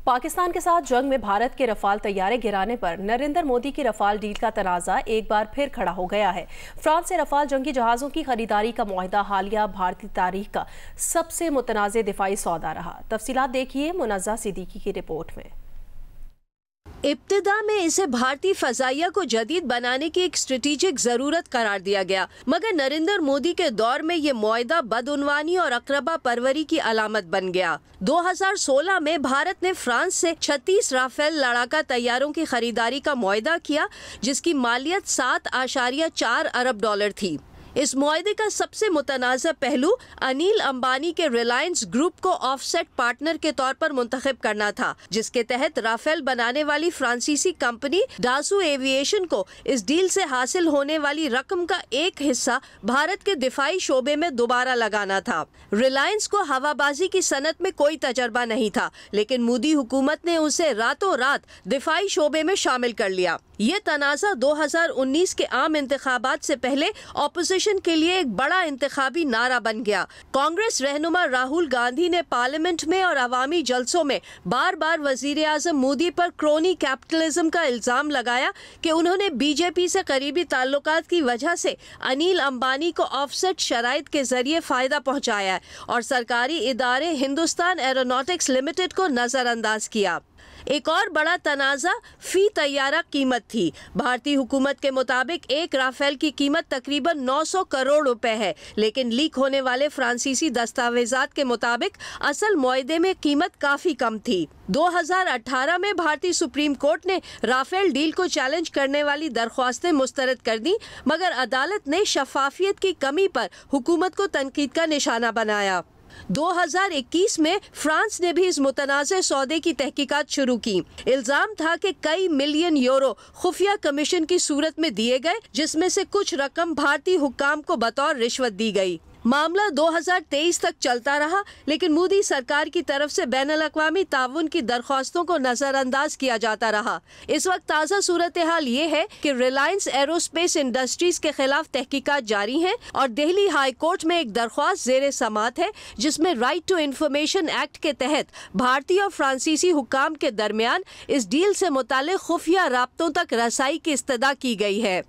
पाकिस्तान के साथ जंग में भारत के रफाल तैयारे गिराने पर नरेंद्र मोदी की रफाल डील का तनाज़ा एक बार फिर खड़ा हो गया है। फ्रांस से रफाल जंगी जहाज़ों की खरीदारी का मुआहदा हालिया भारतीय तारीख का सबसे मुतनाज़ दिफाई सौदा रहा। तफसीलात देखिए मुनज़्ज़ा सिद्दीकी की रिपोर्ट में। इब्तिदा में इसे भारतीय फजाइया को जदीद बनाने की एक स्ट्रेटेजिक जरूरत करार दिया गया, मगर नरेंद्र मोदी के दौर में ये मुआहदा बदउनवानी और अकरबा परवरी की अलामत बन गया। 2016 में भारत ने फ्रांस से 36 राफेल लड़ाका तैयारों की खरीदारी का मुआहदा किया, जिसकी मालियत $7.4 अरब थी। इस मुआहदे का सबसे मुतनाज़ा पहलू अनिल अंबानी के रिलायंस ग्रुप को ऑफसेट पार्टनर के तौर पर मुंतखब करना था, जिसके तहत राफेल बनाने वाली फ्रांसीसी कंपनी डासू एविएशन को इस डील से हासिल होने वाली रकम का एक हिस्सा भारत के दिफाई शोबे में दोबारा लगाना था। रिलायंस को हवाबाजी की सनत में कोई तजर्बा नहीं था, लेकिन मोदी हुकूमत ने उसे रातों रात दिफाई शोबे में शामिल कर लिया। ये तनाज़ा 2019 के आम इंतखाबात से पहले ऑपोजिशन के लिए एक बड़ा इंतखाबी नारा बन गया। कांग्रेस रहनुमा राहुल गांधी ने पार्लियामेंट में और अवामी जलसों में बार बार वजीर आजम मोदी पर क्रोनी कैपिटलिज्म का इल्जाम लगाया कि उन्होंने बीजेपी से करीबी ताल्लुकात की वजह से अनिल अंबानी को ऑफसेट शराइत के जरिए फायदा पहुंचाया है और सरकारी इदारे हिंदुस्तान एरोनॉटिक्स लिमिटेड को नजरअंदाज किया। एक और बड़ा तनाज़ा फी तैयारा कीमत थी। भारतीय हुकूमत के मुताबिक एक राफेल की कीमत तकरीबन 900 करोड़ रुपए है, लेकिन लीक होने वाले फ्रांसीसी दस्तावेजात के मुताबिक असल मुआहदे में कीमत काफी कम थी। 2018 में भारतीय सुप्रीम कोर्ट ने राफेल डील को चैलेंज करने वाली दरख्वास्तें मुस्तरद कर दी, मगर अदालत ने शफाफियत की कमी पर हुकूमत को तनकीद का निशाना बनाया। 2021 में फ्रांस ने भी इस मुतनाज़े सौदे की तहकीकात शुरू की। इल्जाम था कि कई मिलियन यूरो खुफिया कमीशन की सूरत में दिए गए, जिसमें से कुछ रकम भारतीय हुक्काम को बतौर रिश्वत दी गई। मामला 2023 तक चलता रहा, लेकिन मोदी सरकार की तरफ से बैनुल-अक़वामी ताउन की दरख्वास्तों को नजरअंदाज किया जाता रहा। इस वक्त ताज़ा सूरत हाल ये है कि रिलायंस एरोस्पेस इंडस्ट्रीज के खिलाफ तहकीकात जारी हैं और दिल्ली हाई कोर्ट में एक दरख्वास्त ज़ेरे समात है, जिसमें राइट टू इंफॉर्मेशन एक्ट के तहत भारतीय और फ्रांसीसी हुक्काम के दरमियान इस डील से मुताल्लिक खुफिया राब्तों तक रसाई की इस्तदा की गई है।